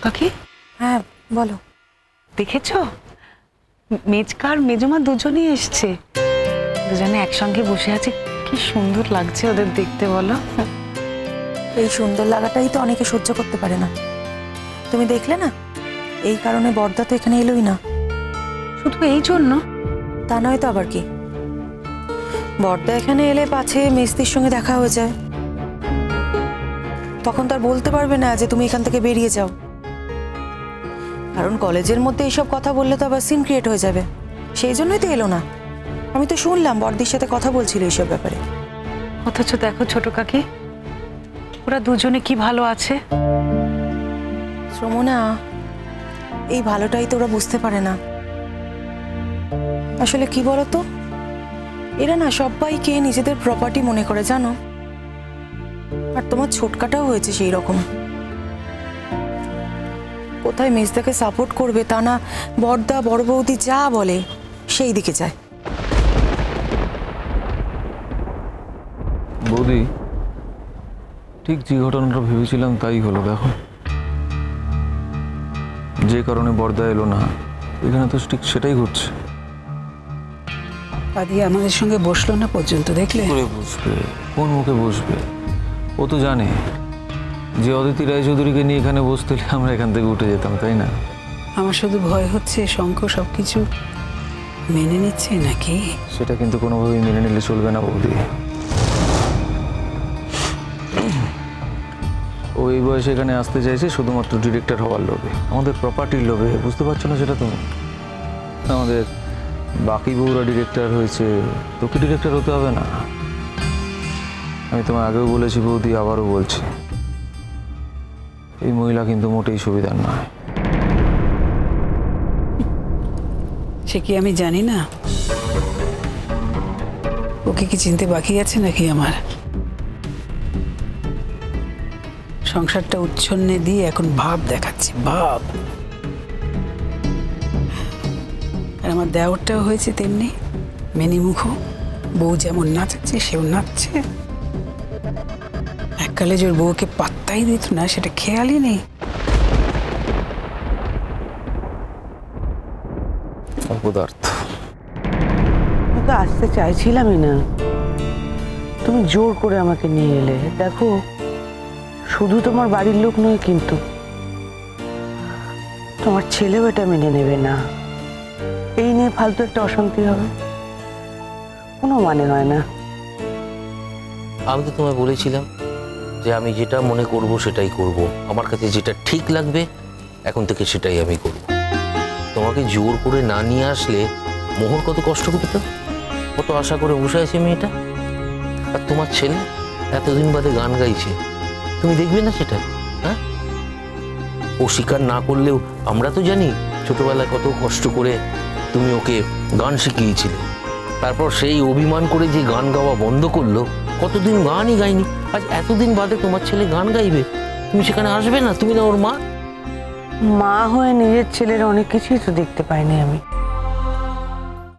কাকি, হ্যাঁ বলো। দেখেছো মেজকার মেজমা দুজনেই এসছে, দুজনে একসঙ্গে বসে আছে, কি সুন্দর লাগছে ওদের দেখতে বলো। এই সুন্দর লাগাটাই তো অনেকে সহ্য করতে পারে না, তুমি দেখলে না? এই কারণে বড়দা তো এখানে এলোই না। শুধু এই জন্য? তা নয় তো আবার কি, বড়দা এখানে এলে পাছে মেজদির সঙ্গে দেখা হয়ে যায়, তখন তার বলতে পারবে না যে তুমি এখান থেকে বেরিয়ে যাও, কারণ কলেজের মধ্যে এইসব কথা বললে তো আবার সিন ক্রিয়েট হয়ে যাবে। সেই জন্যই তো এলো না। আমি তো শুনলাম বড়দির সাথে কথা বলছিল এইসব ব্যাপারে। অথচ দেখো ছোট কাকি, ওরা দুজনে কি ভালো আছে। শ্রমণা, এই ভালোটাই তো ওরা বুঝতে পারে না। আসলে কি বলতো, এরা না সবাইকে নিজেদের প্রপার্টি মনে করে, জানো? আর তোমার ছোটকাটাও হয়েছে সেই রকম। কোথায় মেজদাকে সাপোর্ট করবে তা না, বড়দা বড় বৌদি যা বলে সেই দিকে যায়। বৌদি, ঠিক যে ঘটনাটা ভেবেছিলাম তাই হলো। দেখো, যে কারণে বড়দা এলো না, এখানে তো ঠিক সেটাই ঘটছে। আদি আমাদের সঙ্গে বসলো না পর্যন্ত, দেখলে? বসবে, কোন মুখে বসবে? ও তো জানে যে অদিতি রায়চৌধুরীকে নিয়ে এখানে বসতে হলে আমরা এখান থেকে উঠে যেতাম, তাই না? আমার শুধু ভয় হচ্ছে শঙ্খ সবকিছু মেনে নিচ্ছে নাকি। সেটা কিন্তু কোনোভাবেই মেনে নিলে চলবে না বৌদি। ও এই বয়সে এখানে আসতে চাইছে শুধুমাত্র ডিরেক্টর হওয়ার লোভে, আমাদের প্রপার্টির লোভে। বুঝতে পারছো না সেটা তুমি? আমাদের বাকি বউরা ডিরেক্টর হয়েছে, তোকে ডিরেক্টর হতে হবে না। আমি তোমায় আগেও বলেছি বৌদি, আবারও বলছি, এই মহিলা কিন্তু মোটেই সুবিধার নয়। সে কি আমি জানি না? ওকে কি চিনতে বাকি আছে নাকি আমার? সংসারটা উচ্ছন্নে দিয়ে এখন ভাব দেখাচ্ছি, ভাব। আর আমার দেওরটাও হয়েছে তেমনি মেনিমুখ, বউ যেমন নাচাচ্ছে সেও নাচছে। এককালে যে ওর বউকে পাত্তাই দিত না সেটা খেয়ালই নেই। অপদার্থ। আমি তো আসতে চাইছিলামই না, তুমি জোর করে আমাকে নিয়ে এলে। দেখো, শুধু তোমার বাড়ির লোক নয়, কিন্তু তোমার ছেলেও এটা মেনে নেবে না। এই নিয়ে ফালতু একটা অশান্তি হবে, কোনো মানে হয় না। আমি তো তোমায় বলেছিলাম যে আমি যেটা মনে করব সেটাই করব, আমার কাছে যেটা ঠিক লাগবে এখন থেকে সেটাই আমি করব। তোমাকে জোর করে না নিয়ে আসলে মোহর কত কষ্ট করতো, কত আশা করে বসে আছে মেয়েটা। আর তোমার ছেলে এতদিন বাদে গান গাইছে, তুমি দেখবে না সেটা? হ্যাঁ, ও স্বীকার না করলেও আমরা তো জানি ছোটবেলায় কত কষ্ট করে তুমি ওকে গান শিখিয়েছিলে। তারপর সেই অভিমান করে যে গান গাওয়া বন্ধ করলো, কতদিন গানই গাইনি। আজ এতদিন বাদে তোমার ছেলে গান গাইবে, তুমি সেখানে আসবে না? তুমি না ওর মা? মা হয়ে নিজের ছেলের অনেক কিছুই তো দেখতে পাইনি আমি।